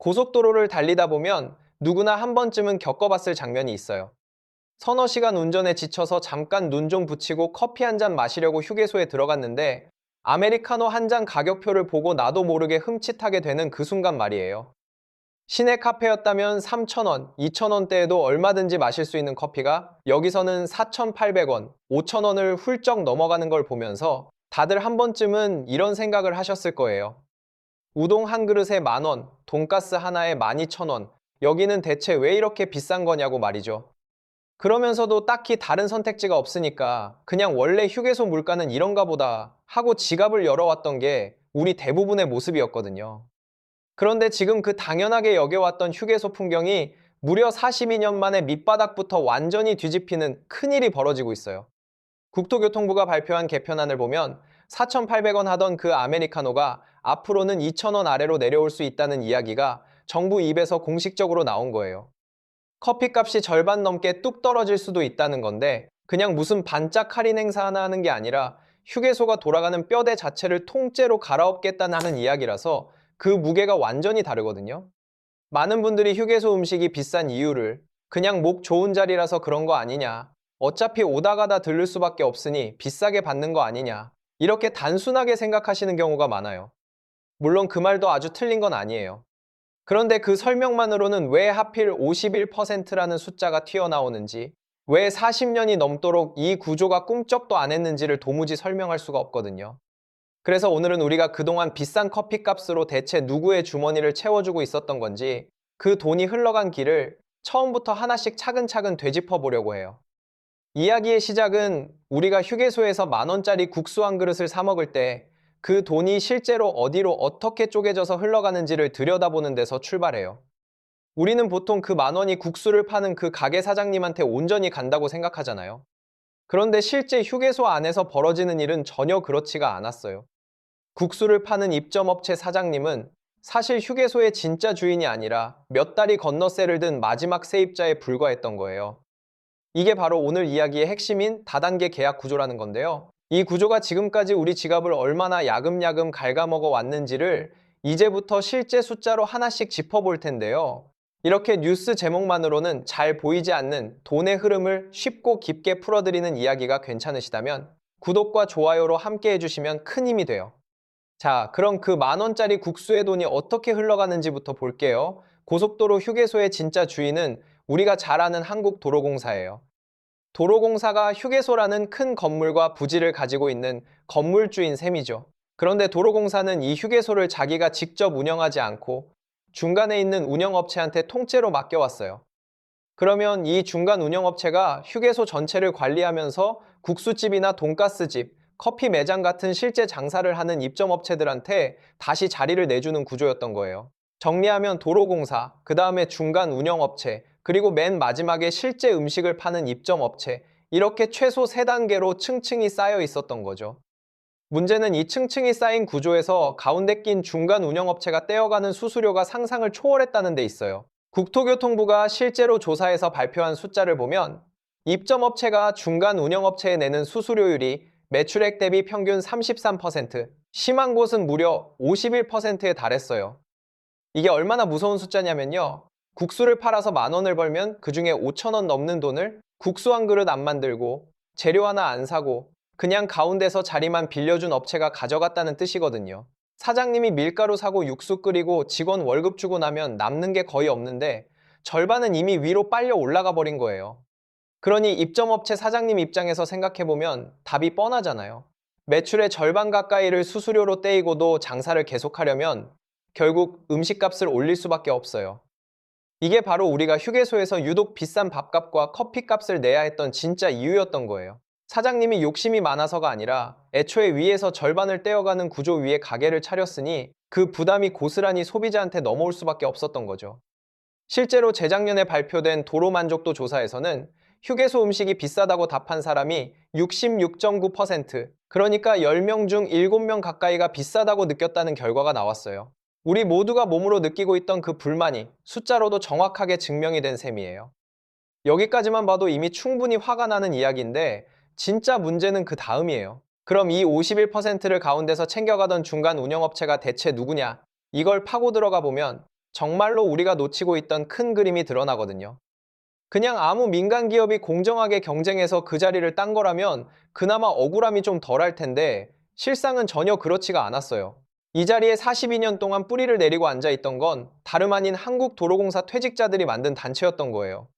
고속도로를 달리다 보면 누구나 한 번쯤은 겪어봤을 장면이 있어요. 서너 시간 운전에 지쳐서 잠깐 눈 좀 붙이고 커피 한 잔 마시려고 휴게소에 들어갔는데 아메리카노 한 잔 가격표를 보고 나도 모르게 흠칫하게 되는 그 순간 말이에요. 시내 카페였다면 3,000원, 2,000원대에도 얼마든지 마실 수 있는 커피가 여기서는 4,800원, 5,000원을 훌쩍 넘어가는 걸 보면서 다들 한 번쯤은 이런 생각을 하셨을 거예요. 우동 한 그릇에 10,000원, 돈가스 하나에 12,000원, 여기는 대체 왜 이렇게 비싼 거냐고 말이죠. 그러면서도 딱히 다른 선택지가 없으니까 그냥 원래 휴게소 물가는 이런가 보다 하고 지갑을 열어왔던 게 우리 대부분의 모습이었거든요. 그런데 지금 그 당연하게 여겨왔던 휴게소 풍경이 무려 42년 만에 밑바닥부터 완전히 뒤집히는 큰일이 벌어지고 있어요. 국토교통부가 발표한 개편안을 보면 4,800원 하던 그 아메리카노가 앞으로는 2,000원 아래로 내려올 수 있다는 이야기가 정부 입에서 공식적으로 나온 거예요. 커피값이 절반 넘게 뚝 떨어질 수도 있다는 건데 그냥 무슨 반짝 할인 행사 하나 하는 게 아니라 휴게소가 돌아가는 뼈대 자체를 통째로 갈아엎겠다는 이야기라서 그 무게가 완전히 다르거든요. 많은 분들이 휴게소 음식이 비싼 이유를 그냥 목 좋은 자리라서 그런 거 아니냐, 어차피 오다 가다 들를 수밖에 없으니 비싸게 받는 거 아니냐, 이렇게 단순하게 생각하시는 경우가 많아요. 물론 그 말도 아주 틀린 건 아니에요. 그런데 그 설명만으로는 왜 하필 51%라는 숫자가 튀어나오는지, 왜 40년이 넘도록 이 구조가 꿈쩍도 안 했는지를 도무지 설명할 수가 없거든요. 그래서 오늘은 우리가 그동안 비싼 커피값으로 대체 누구의 주머니를 채워주고 있었던 건지, 그 돈이 흘러간 길을 처음부터 하나씩 차근차근 되짚어 보려고 해요. 이야기의 시작은 우리가 휴게소에서 10,000원짜리 국수 한 그릇을 사 먹을 때 그 돈이 실제로 어디로 어떻게 쪼개져서 흘러가는지를 들여다보는 데서 출발해요. 우리는 보통 그 10,000원이 국수를 파는 그 가게 사장님한테 온전히 간다고 생각하잖아요. 그런데 실제 휴게소 안에서 벌어지는 일은 전혀 그렇지가 않았어요. 국수를 파는 입점업체 사장님은 사실 휴게소의 진짜 주인이 아니라 몇 달이 건너세를 든 마지막 세입자에 불과했던 거예요. 이게 바로 오늘 이야기의 핵심인 다단계 계약 구조라는 건데요. 이 구조가 지금까지 우리 지갑을 얼마나 야금야금 갉아먹어 왔는지를 이제부터 실제 숫자로 하나씩 짚어볼 텐데요. 이렇게 뉴스 제목만으로는 잘 보이지 않는 돈의 흐름을 쉽고 깊게 풀어드리는 이야기가 괜찮으시다면 구독과 좋아요로 함께 해주시면 큰 힘이 돼요. 자, 그럼 그 10,000원짜리 국수의 돈이 어떻게 흘러가는지부터 볼게요. 고속도로 휴게소의 진짜 주인은 우리가 잘 아는 한국도로공사예요. 도로공사가 휴게소라는 큰 건물과 부지를 가지고 있는 건물주인 셈이죠. 그런데 도로공사는 이 휴게소를 자기가 직접 운영하지 않고 중간에 있는 운영업체한테 통째로 맡겨왔어요. 그러면 이 중간 운영업체가 휴게소 전체를 관리하면서 국수집이나 돈가스집, 커피 매장 같은 실제 장사를 하는 입점업체들한테 다시 자리를 내주는 구조였던 거예요. 정리하면 도로공사, 그 다음에 중간 운영업체, 그리고 맨 마지막에 실제 음식을 파는 입점업체, 이렇게 최소 3단계로 층층이 쌓여 있었던 거죠. 문제는 이 층층이 쌓인 구조에서 가운데 낀 중간 운영업체가 떼어가는 수수료가 상상을 초월했다는 데 있어요. 국토교통부가 실제로 조사해서 발표한 숫자를 보면 입점업체가 중간 운영업체에 내는 수수료율이 매출액 대비 평균 33%, 심한 곳은 무려 51%에 달했어요. 이게 얼마나 무서운 숫자냐면요. 국수를 팔아서 10,000원을 벌면 그중에 5,000원 넘는 돈을 국수 한 그릇 안 만들고 재료 하나 안 사고 그냥 가운데서 자리만 빌려준 업체가 가져갔다는 뜻이거든요. 사장님이 밀가루 사고 육수 끓이고 직원 월급 주고 나면 남는 게 거의 없는데 절반은 이미 위로 빨려 올라가 버린 거예요. 그러니 입점업체 사장님 입장에서 생각해보면 답이 뻔하잖아요. 매출의 절반 가까이를 수수료로 떼이고도 장사를 계속하려면 결국 음식값을 올릴 수밖에 없어요. 이게 바로 우리가 휴게소에서 유독 비싼 밥값과 커피값을 내야 했던 진짜 이유였던 거예요. 사장님이 욕심이 많아서가 아니라 애초에 위에서 절반을 떼어가는 구조 위에 가게를 차렸으니 그 부담이 고스란히 소비자한테 넘어올 수밖에 없었던 거죠. 실제로 재작년에 발표된 도로 만족도 조사에서는 휴게소 음식이 비싸다고 답한 사람이 66.9%, 그러니까 10명 중 7명 가까이가 비싸다고 느꼈다는 결과가 나왔어요. 우리 모두가 몸으로 느끼고 있던 그 불만이 숫자로도 정확하게 증명이 된 셈이에요. 여기까지만 봐도 이미 충분히 화가 나는 이야기인데 진짜 문제는 그 다음이에요. 그럼 이 51%를 가운데서 챙겨가던 중간 운영업체가 대체 누구냐? 이걸 파고 들어가 보면 정말로 우리가 놓치고 있던 큰 그림이 드러나거든요. 그냥 아무 민간 기업이 공정하게 경쟁해서 그 자리를 딴 거라면 그나마 억울함이 좀 덜할 텐데 실상은 전혀 그렇지가 않았어요. 이 자리에 42년 동안 뿌리를 내리고 앉아 있던 건 다름 아닌 한국도로공사 퇴직자들이 만든 단체였던 거예요.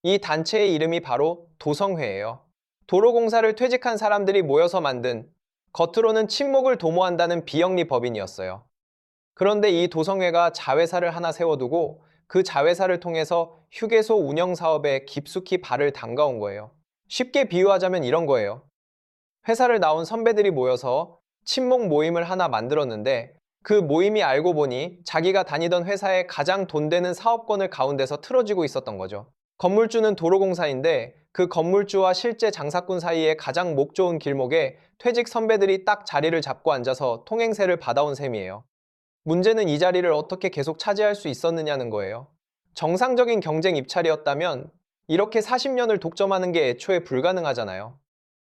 이 단체의 이름이 바로 도성회예요. 도로공사를 퇴직한 사람들이 모여서 만든, 겉으로는 친목을 도모한다는 비영리 법인이었어요. 그런데 이 도성회가 자회사를 하나 세워두고 그 자회사를 통해서 휴게소 운영 사업에 깊숙이 발을 담가온 거예요. 쉽게 비유하자면 이런 거예요. 회사를 나온 선배들이 모여서 친목 모임을 하나 만들었는데 그 모임이 알고 보니 자기가 다니던 회사에 가장 돈 되는 사업권을 가운데서 틀어쥐고 있었던 거죠. 건물주는 도로공사인데 그 건물주와 실제 장사꾼 사이에 가장 목 좋은 길목에 퇴직 선배들이 딱 자리를 잡고 앉아서 통행세를 받아온 셈이에요. 문제는 이 자리를 어떻게 계속 차지할 수 있었느냐는 거예요. 정상적인 경쟁 입찰이었다면 이렇게 40년을 독점하는 게 애초에 불가능하잖아요.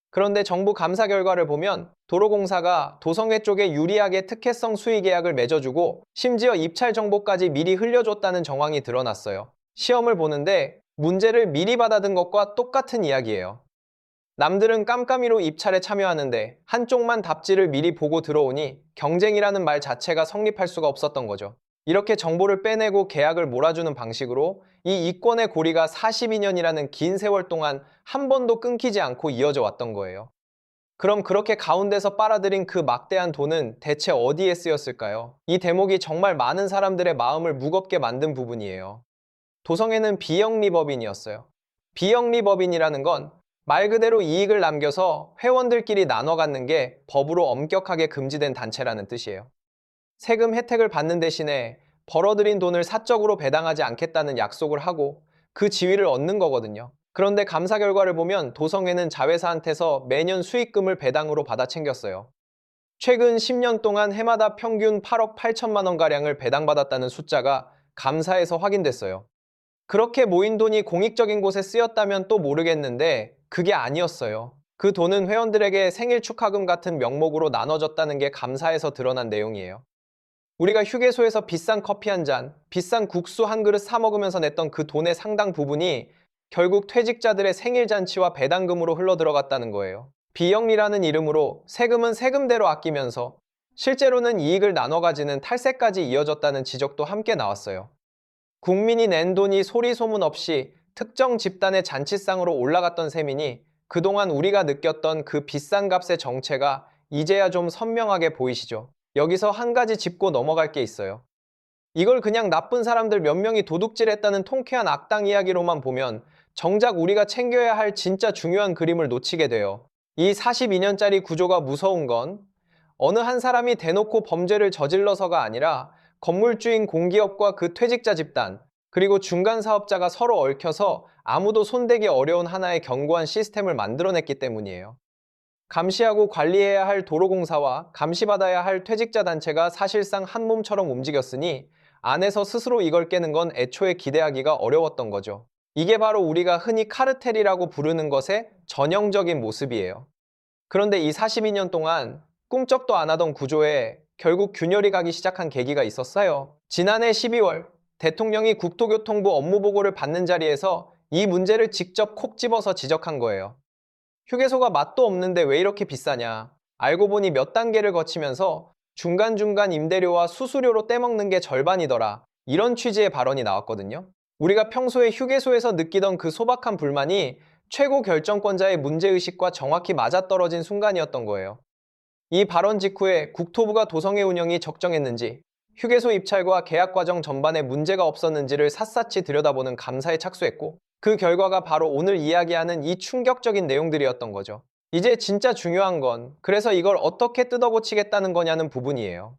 그런데 정부 감사 결과를 보면 도로공사가 도성회 쪽에 유리하게 특혜성 수의 계약을 맺어주고 심지어 입찰 정보까지 미리 흘려줬다는 정황이 드러났어요. 시험을 보는데 문제를 미리 받아든 것과 똑같은 이야기예요. 남들은 깜깜이로 입찰에 참여하는데 한쪽만 답지를 미리 보고 들어오니 경쟁이라는 말 자체가 성립할 수가 없었던 거죠. 이렇게 정보를 빼내고 계약을 몰아주는 방식으로 이 이권의 고리가 42년이라는 긴 세월 동안 한 번도 끊기지 않고 이어져 왔던 거예요. 그럼 그렇게 가운데서 빨아들인 그 막대한 돈은 대체 어디에 쓰였을까요? 이 대목이 정말 많은 사람들의 마음을 무겁게 만든 부분이에요. 도성에는 비영리법인이었어요. 비영리법인이라는 건 말 그대로 이익을 남겨서 회원들끼리 나눠 갖는 게 법으로 엄격하게 금지된 단체라는 뜻이에요. 세금 혜택을 받는 대신에 벌어들인 돈을 사적으로 배당하지 않겠다는 약속을 하고 그 지위를 얻는 거거든요. 그런데 감사 결과를 보면 도성회는 자회사한테서 매년 수익금을 배당으로 받아 챙겼어요. 최근 10년 동안 해마다 평균 8억 8천만 원가량을 배당받았다는 숫자가 감사에서 확인됐어요. 그렇게 모인 돈이 공익적인 곳에 쓰였다면 또 모르겠는데 그게 아니었어요. 그 돈은 회원들에게 생일 축하금 같은 명목으로 나눠졌다는 게 감사에서 드러난 내용이에요. 우리가 휴게소에서 비싼 커피 한 잔, 비싼 국수 한 그릇 사 먹으면서 냈던 그 돈의 상당 부분이 결국 퇴직자들의 생일 잔치와 배당금으로 흘러들어갔다는 거예요. 비영리라는 이름으로 세금은 세금대로 아끼면서 실제로는 이익을 나눠 가지는 탈세까지 이어졌다는 지적도 함께 나왔어요. 국민이 낸 돈이 소리 소문 없이 특정 집단의 잔치상으로 올라갔던 셈이니 그동안 우리가 느꼈던 그 비싼 값의 정체가 이제야 좀 선명하게 보이시죠? 여기서 한 가지 짚고 넘어갈 게 있어요. 이걸 그냥 나쁜 사람들 몇 명이 도둑질했다는 통쾌한 악당 이야기로만 보면 정작 우리가 챙겨야 할 진짜 중요한 그림을 놓치게 돼요. 이 42년짜리 구조가 무서운 건 어느 한 사람이 대놓고 범죄를 저질러서가 아니라 건물주인 공기업과 그 퇴직자 집단, 그리고 중간 사업자가 서로 얽혀서 아무도 손대기 어려운 하나의 견고한 시스템을 만들어냈기 때문이에요. 감시하고 관리해야 할 도로공사와 감시받아야 할 퇴직자 단체가 사실상 한 몸처럼 움직였으니 안에서 스스로 이걸 깨는 건 애초에 기대하기가 어려웠던 거죠. 이게 바로 우리가 흔히 카르텔이라고 부르는 것의 전형적인 모습이에요. 그런데 이 42년 동안 꿈쩍도 안 하던 구조에 결국 균열이 가기 시작한 계기가 있었어요. 지난해 12월 대통령이 국토교통부 업무보고를 받는 자리에서 이 문제를 직접 콕 집어서 지적한 거예요. 휴게소가 맛도 없는데 왜 이렇게 비싸냐. 알고 보니 몇 단계를 거치면서 중간중간 임대료와 수수료로 떼먹는 게 절반이더라. 이런 취지의 발언이 나왔거든요. 우리가 평소에 휴게소에서 느끼던 그 소박한 불만이 최고 결정권자의 문제의식과 정확히 맞아떨어진 순간이었던 거예요. 이 발언 직후에 국토부가 도성의 운영이 적정했는지, 휴게소 입찰과 계약 과정 전반에 문제가 없었는지를 샅샅이 들여다보는 감사에 착수했고, 그 결과가 바로 오늘 이야기하는 이 충격적인 내용들이었던 거죠. 이제 진짜 중요한 건 그래서 이걸 어떻게 뜯어고치겠다는 거냐는 부분이에요.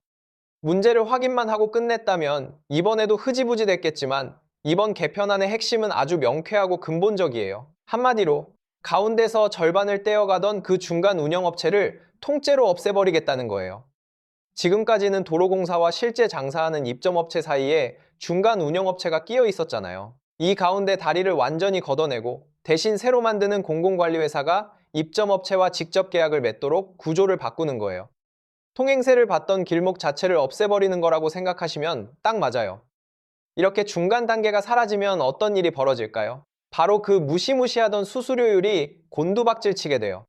문제를 확인만 하고 끝냈다면 이번에도 흐지부지 됐겠지만 이번 개편안의 핵심은 아주 명쾌하고 근본적이에요. 한마디로 가운데서 절반을 떼어가던 그 중간 운영업체를 통째로 없애버리겠다는 거예요. 지금까지는 도로공사와 실제 장사하는 입점업체 사이에 중간 운영업체가 끼어 있었잖아요. 이 가운데 다리를 완전히 걷어내고 대신 새로 만드는 공공관리회사가 입점업체와 직접 계약을 맺도록 구조를 바꾸는 거예요. 통행세를 받던 길목 자체를 없애버리는 거라고 생각하시면 딱 맞아요. 이렇게 중간 단계가 사라지면 어떤 일이 벌어질까요? 바로 그 무시무시하던 수수료율이 곤두박질 치게 돼요.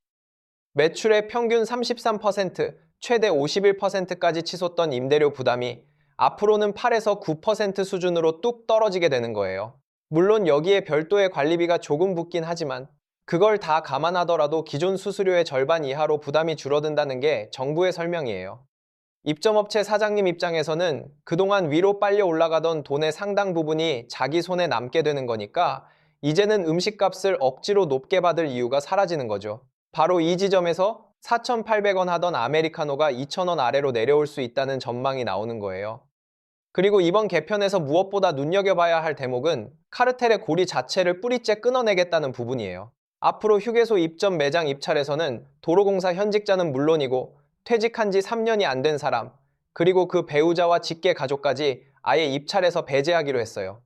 매출의 평균 33%, 최대 51%까지 치솟던 임대료 부담이 앞으로는 8에서 9% 수준으로 뚝 떨어지게 되는 거예요. 물론 여기에 별도의 관리비가 조금 붙긴 하지만 그걸 다 감안하더라도 기존 수수료의 절반 이하로 부담이 줄어든다는 게 정부의 설명이에요. 입점업체 사장님 입장에서는 그동안 위로 빨려 올라가던 돈의 상당 부분이 자기 손에 남게 되는 거니까 이제는 음식값을 억지로 높게 받을 이유가 사라지는 거죠. 바로 이 지점에서 4,800원 하던 아메리카노가 2,000원 아래로 내려올 수 있다는 전망이 나오는 거예요. 그리고 이번 개편에서 무엇보다 눈여겨봐야 할 대목은 카르텔의 고리 자체를 뿌리째 끊어내겠다는 부분이에요. 앞으로 휴게소 입점 매장 입찰에서는 도로공사 현직자는 물론이고 퇴직한 지 3년이 안 된 사람, 그리고 그 배우자와 직계 가족까지 아예 입찰에서 배제하기로 했어요.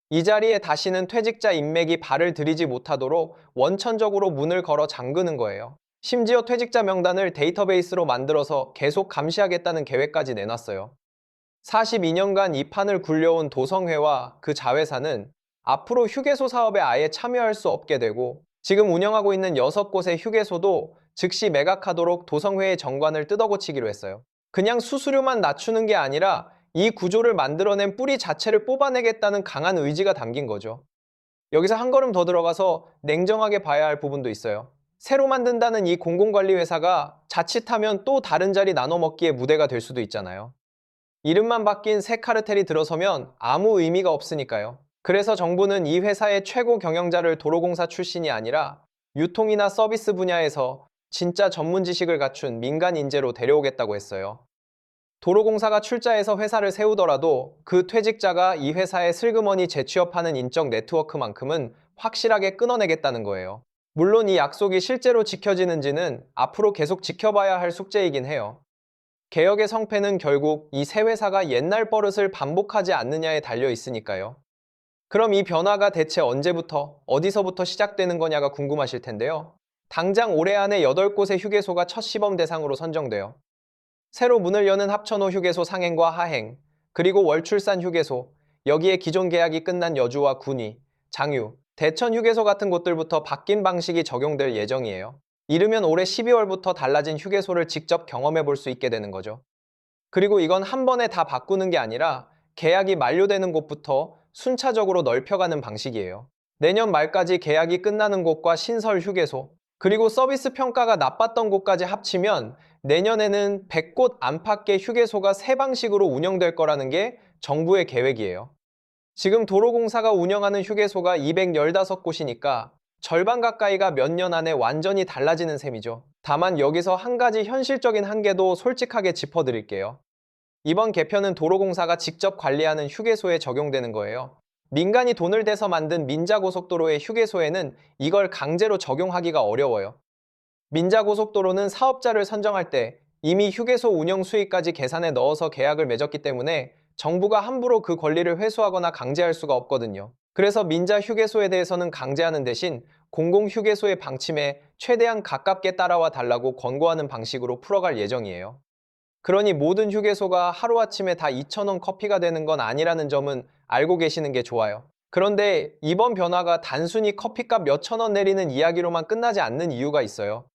이 자리에 다시는 퇴직자 인맥이 발을 들이지 못하도록 원천적으로 문을 걸어 잠그는 거예요. 심지어 퇴직자 명단을 데이터베이스로 만들어서 계속 감시하겠다는 계획까지 내놨어요. 42년간 이 판을 굴려온 도성회와 그 자회사는 앞으로 휴게소 사업에 아예 참여할 수 없게 되고 지금 운영하고 있는 6곳의 휴게소도 즉시 매각하도록 도성회의 정관을 뜯어고치기로 했어요. 그냥 수수료만 낮추는 게 아니라 이 구조를 만들어낸 뿌리 자체를 뽑아내겠다는 강한 의지가 담긴 거죠. 여기서 한 걸음 더 들어가서 냉정하게 봐야 할 부분도 있어요. 새로 만든다는 이 공공관리회사가 자칫하면 또 다른 자리 나눠 먹기의 무대가 될 수도 있잖아요. 이름만 바뀐 새 카르텔이 들어서면 아무 의미가 없으니까요. 그래서 정부는 이 회사의 최고 경영자를 도로공사 출신이 아니라 유통이나 서비스 분야에서 진짜 전문 지식을 갖춘 민간 인재로 데려오겠다고 했어요. 도로공사가 출자해서 회사를 세우더라도 그 퇴직자가 이 회사에 슬그머니 재취업하는 인적 네트워크만큼은 확실하게 끊어내겠다는 거예요. 물론 이 약속이 실제로 지켜지는지는 앞으로 계속 지켜봐야 할 숙제이긴 해요. 개혁의 성패는 결국 이 새 회사가 옛날 버릇을 반복하지 않느냐에 달려 있으니까요. 그럼 이 변화가 대체 언제부터, 어디서부터 시작되는 거냐가 궁금하실 텐데요. 당장 올해 안에 8곳의 휴게소가 첫 시범 대상으로 선정돼요. 새로 문을 여는 합천호 휴게소 상행과 하행, 그리고 월출산 휴게소, 여기에 기존 계약이 끝난 여주와 군위, 장유, 대천 휴게소 같은 곳들부터 바뀐 방식이 적용될 예정이에요. 이르면 올해 12월부터 달라진 휴게소를 직접 경험해 볼 수 있게 되는 거죠. 그리고 이건 한 번에 다 바꾸는 게 아니라 계약이 만료되는 곳부터 순차적으로 넓혀가는 방식이에요. 내년 말까지 계약이 끝나는 곳과 신설 휴게소, 그리고 서비스 평가가 나빴던 곳까지 합치면 내년에는 100곳 안팎의 휴게소가 새 방식으로 운영될 거라는 게 정부의 계획이에요. 지금 도로공사가 운영하는 휴게소가 215곳이니까 절반 가까이가 몇 년 안에 완전히 달라지는 셈이죠. 다만 여기서 한 가지 현실적인 한계도 솔직하게 짚어드릴게요. 이번 개편은 도로공사가 직접 관리하는 휴게소에 적용되는 거예요. 민간이 돈을 대서 만든 민자고속도로의 휴게소에는 이걸 강제로 적용하기가 어려워요. 민자고속도로는 사업자를 선정할 때 이미 휴게소 운영 수익까지 계산에 넣어서 계약을 맺었기 때문에 정부가 함부로 그 권리를 회수하거나 강제할 수가 없거든요. 그래서 민자 휴게소에 대해서는 강제하는 대신 공공휴게소의 방침에 최대한 가깝게 따라와 달라고 권고하는 방식으로 풀어갈 예정이에요. 그러니 모든 휴게소가 하루아침에 다 2,000원 커피가 되는 건 아니라는 점은 알고 계시는 게 좋아요. 그런데 이번 변화가 단순히 커피값 몇천 원 내리는 이야기로만 끝나지 않는 이유가 있어요.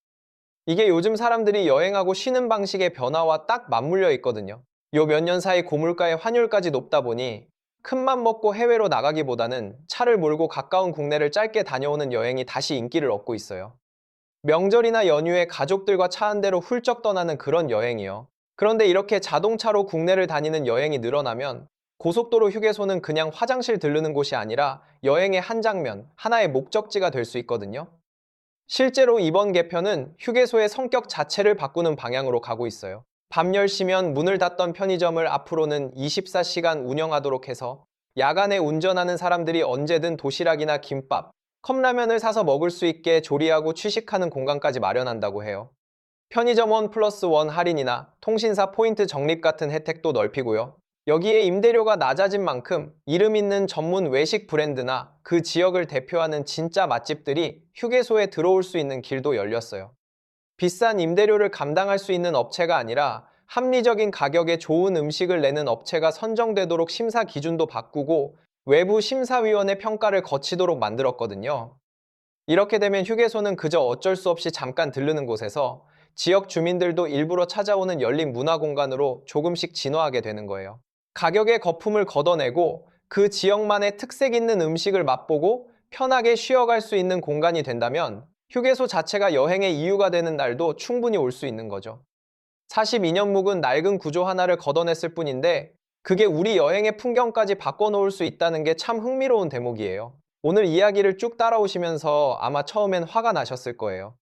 이게 요즘 사람들이 여행하고 쉬는 방식의 변화와 딱 맞물려 있거든요. 요 몇 년 사이 고물가의 환율까지 높다 보니 큰맘 먹고 해외로 나가기보다는 차를 몰고 가까운 국내를 짧게 다녀오는 여행이 다시 인기를 얻고 있어요. 명절이나 연휴에 가족들과 차 한 대로 훌쩍 떠나는 그런 여행이요. 그런데 이렇게 자동차로 국내를 다니는 여행이 늘어나면 고속도로 휴게소는 그냥 화장실 들르는 곳이 아니라 여행의 한 장면, 하나의 목적지가 될 수 있거든요. 실제로 이번 개편은 휴게소의 성격 자체를 바꾸는 방향으로 가고 있어요. 밤 10시면 문을 닫던 편의점을 앞으로는 24시간 운영하도록 해서 야간에 운전하는 사람들이 언제든 도시락이나 김밥, 컵라면을 사서 먹을 수 있게 조리하고 취식하는 공간까지 마련한다고 해요. 편의점 1+1 할인이나 통신사 포인트 적립 같은 혜택도 넓히고요. 여기에 임대료가 낮아진 만큼 이름 있는 전문 외식 브랜드나 그 지역을 대표하는 진짜 맛집들이 휴게소에 들어올 수 있는 길도 열렸어요. 비싼 임대료를 감당할 수 있는 업체가 아니라 합리적인 가격에 좋은 음식을 내는 업체가 선정되도록 심사 기준도 바꾸고 외부 심사위원회 평가를 거치도록 만들었거든요. 이렇게 되면 휴게소는 그저 어쩔 수 없이 잠깐 들르는 곳에서 지역 주민들도 일부러 찾아오는 열린 문화 공간으로 조금씩 진화하게 되는 거예요. 가격의 거품을 걷어내고 그 지역만의 특색 있는 음식을 맛보고 편하게 쉬어갈 수 있는 공간이 된다면 휴게소 자체가 여행의 이유가 되는 날도 충분히 올 수 있는 거죠. 42년 묵은 낡은 구조 하나를 걷어냈을 뿐인데 그게 우리 여행의 풍경까지 바꿔놓을 수 있다는 게 참 흥미로운 대목이에요. 오늘 이야기를 쭉 따라오시면서 아마 처음엔 화가 나셨을 거예요.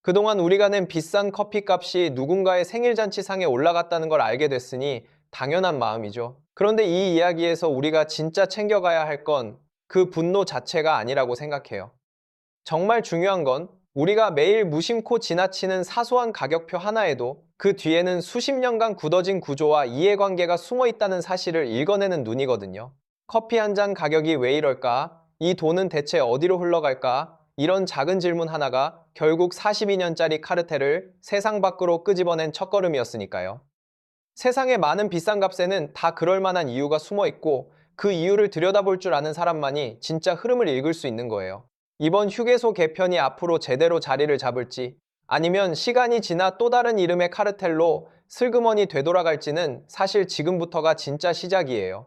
그동안 우리가 낸 비싼 커피값이 누군가의 생일잔치상에 올라갔다는 걸 알게 됐으니 당연한 마음이죠. 그런데 이 이야기에서 우리가 진짜 챙겨가야 할 건 그 분노 자체가 아니라고 생각해요. 정말 중요한 건 우리가 매일 무심코 지나치는 사소한 가격표 하나에도 그 뒤에는 수십 년간 굳어진 구조와 이해관계가 숨어 있다는 사실을 읽어내는 눈이거든요. 커피 한 잔 가격이 왜 이럴까? 이 돈은 대체 어디로 흘러갈까? 이런 작은 질문 하나가 결국 42년짜리 카르텔을 세상 밖으로 끄집어낸 첫걸음이었으니까요. 세상의 많은 비싼 값에는 다 그럴 만한 이유가 숨어 있고 그 이유를 들여다볼 줄 아는 사람만이 진짜 흐름을 읽을 수 있는 거예요. 이번 휴게소 개편이 앞으로 제대로 자리를 잡을지 아니면 시간이 지나 또 다른 이름의 카르텔로 슬그머니 되돌아갈지는 사실 지금부터가 진짜 시작이에요.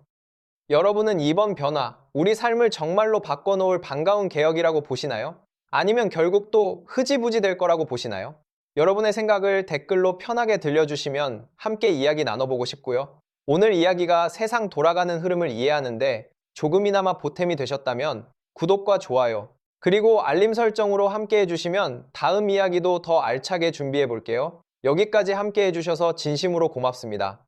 여러분은 이번 변화, 우리 삶을 정말로 바꿔놓을 반가운 개혁이라고 보시나요? 아니면 결국 또 흐지부지 될 거라고 보시나요? 여러분의 생각을 댓글로 편하게 들려주시면 함께 이야기 나눠보고 싶고요. 오늘 이야기가 세상 돌아가는 흐름을 이해하는데 조금이나마 보탬이 되셨다면 구독과 좋아요, 그리고 알림 설정으로 함께 해주시면 다음 이야기도 더 알차게 준비해 볼게요. 여기까지 함께 해주셔서 진심으로 고맙습니다.